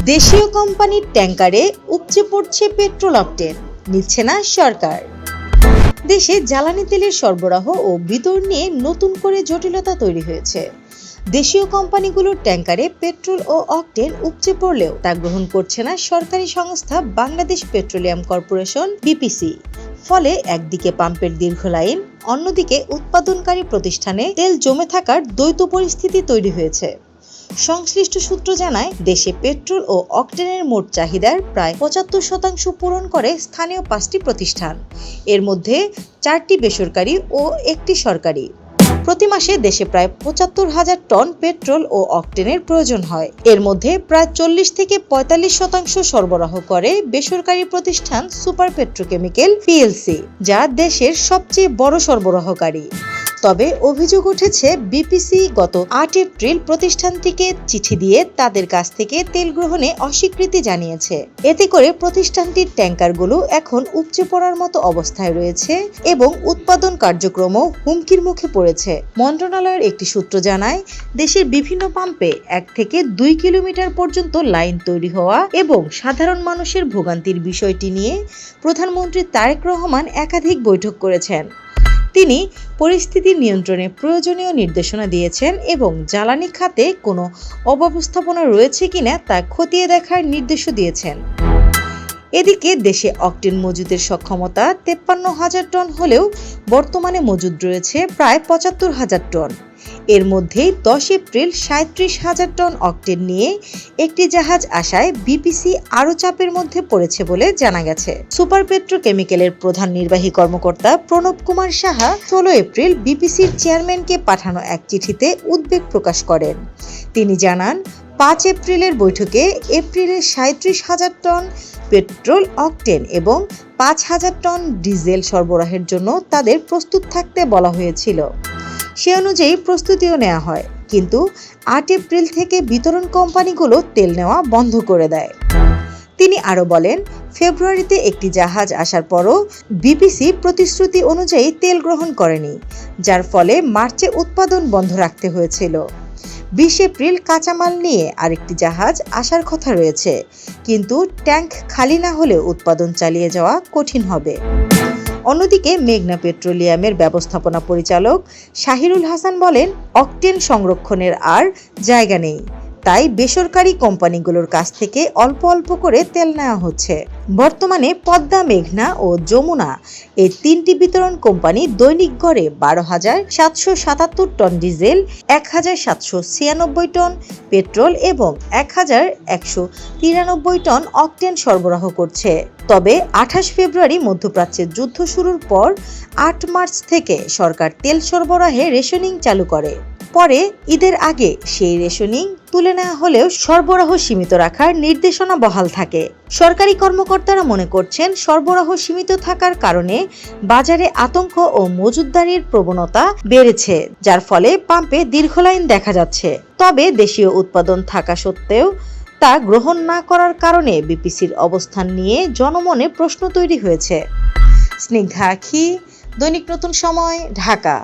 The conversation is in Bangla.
দেশীয় কোম্পানির ট্যাঙ্কারে উপচে পড়ছে পেট্রোল অকটেন, নিচ্ছে না সরকার। দেশে জ্বালানি তেলের সরবরাহ ও বিতরণ নিয়ে নতুন করে জটিলতা তৈরি হয়েছে। দেশীয় কোম্পানিগুলোর ট্যাঙ্কারে পেট্রোল ও অকটেন উপচে পড়লেও তা গ্রহণ করছে না সরকারি সংস্থা বাংলাদেশ পেট্রোলিয়াম কর্পোরেশন বিপিসি। ফলে একদিকে পাম্পের দীর্ঘ লাইন, অন্যদিকে উৎপাদনকারী প্রতিষ্ঠানে তেল জমে থাকার দ্বৈত পরিস্থিতি তৈরি হয়েছে। সংশ্লিষ্ট সূত্র জানায়, দেশে পেট্রোল ও অকটেনের মোট চাহিদার প্রায় ৭৫% পূরণ করে স্থানীয় 5টি প্রতিষ্ঠান। এর মধ্যে 4টি বেসরকারি ও 1টি সরকারি। প্রতি মাসে দেশে প্রায় ৭৫,০০০ টন পেট্রোল ও অকটেনের প্রয়োজন হয়। এর মধ্যে প্রায় 40 থেকে ৪৫% সরবরাহ করে বেসরকারি প্রতিষ্ঠান সুপার পেট্রোকেমিক্যাল পিএলসি, যা দেশের সবচেয়ে বড় সরবরাহকারী। তবে অভিযোগ উঠেছে, বিপিসি গত 8 এপ্রিল প্রতিষ্ঠানটিকে চিঠি দিয়ে তাদের কাছ থেকে তেল গ্রহণে অস্বীকৃতি জানিয়েছে। এতে করে প্রতিষ্ঠানটির ট্যাঙ্কারগুলো এখন উপচে পড়ার মতো অবস্থায় রয়েছে এবং উৎপাদন কার্যক্রমও হুমকির মুখে পড়েছে। মন্ত্রণালয়ের একটি সূত্র জানায়, দেশের বিভিন্ন পাম্পে 1 থেকে 2 কিলোমিটার পর্যন্ত লাইন তৈরি হওয়া এবং সাধারণ মানুষের ভোগান্তির বিষয়টি নিয়ে প্রধানমন্ত্রী তারেক রহমান একাধিক বৈঠক করেছেন। তিনি পরিস্থিতি নিয়ন্ত্রণে প্রয়োজনীয় নির্দেশনা দিয়েছেন এবং জ্বালানি খাতে কোনো অব্যবস্থাপনা রয়েছে কিনা তা খতিয়ে দেখার নির্দেশও দিয়েছেন। এদিকে দেশে অকটেন মজুদের সক্ষমতা ৫৩,০০০ টন হলেও বর্তমানে মজুদ রয়েছে প্রায় ৭৫,০০০ টন। এর মধ্যেই 10 এপ্রিল ৩৭,০০০ টন অকটেন নিয়ে একটি জাহাজ আসায় বিপিসি আরও চাপের মধ্যে পড়েছে বলে জানা গেছে। সুপার পেট্রোকেমিক্যালের প্রধান নির্বাহী কর্মকর্তা প্রণব কুমার সাহা 16 এপ্রিল বিপিসির চেয়ারম্যানকে পাঠানো এক চিঠিতে উদ্বেগ প্রকাশ করেন। তিনি জানান, 5 এপ্রিলের বৈঠকে এপ্রিলে ৩৭,০০০ টন পেট্রোল, অকটেন এবং 5,০০০ টন ডিজেল সরবরাহের জন্য তাদের প্রস্তুত থাকতে বলা হয়েছিল। সে অনুযায়ী প্রস্তুতিও নেওয়া হয়, কিন্তু 8 এপ্রিল থেকে বিতরণ কোম্পানিগুলো তেল নেওয়া বন্ধ করে দেয়। তিনি আরও বলেন, ফেব্রুয়ারিতে একটি জাহাজ আসার পরও বিপিসি প্রতিশ্রুতি অনুযায়ী তেল গ্রহণ করেনি, যার ফলে মার্চে উৎপাদন বন্ধ রাখতে হয়েছিল। 20 এপ্রিল কাঁচামাল নিয়ে আরেকটি জাহাজ আসার কথা রয়েছে, কিন্তু ট্যাঙ্ক খালি না হলে উৎপাদন চালিয়ে যাওয়া কঠিন হবে। অন্যদিকে মেঘনা পেট্রোলিয়ামের ব্যবস্থাপনা পরিচালক শাহিরুল হাসান বলেন, অকটেন সংরক্ষণের আর জায়গা নেই, তাই বেসরকারি কোম্পানিগুলোর কাছ থেকে অল্প অল্প করে তেল নেওয়া হচ্ছে। বর্তমানে পদ্মা, মেঘনা ও যমুনা এই 3টি বিতরণ কোম্পানি দৈনিক গড়ে 12,777 টন ডিজেল, 1,796 টন পেট্রোল এবং 1,193 টন অকটেন সরবরাহ করছে। তবে 28 ফেব্রুয়ারি মধ্যপ্রাচ্যে যুদ্ধ শুরুর পর 8 মার্চ থেকে সরকার তেল সরবরাহে রেশনিং চালু করে। পরে ঈদের আগে সেই রেশনিং তুলে নেওয়া হলেও সরবরাহ সীমিত রাখার নির্দেশনা বহাল থাকে। সরকারি কর্মকর্তারা মনে করছেন, সরবরাহ সীমিত থাকার কারণে বাজারে আতঙ্ক ও মজুতদারির প্রবণতা বেড়েছে, যার ফলে পাম্পে দীর্ঘ লাইন দেখা যাচ্ছে। তবে দেশীয় উৎপাদন থাকা সত্ত্বেও তা গ্রহণ না করার কারণে বিপিসির অবস্থান নিয়ে জনমনে প্রশ্ন তৈরি হয়েছে। স্নিগ্ধা আখি, দৈনিক নতুন সময়, ঢাকা।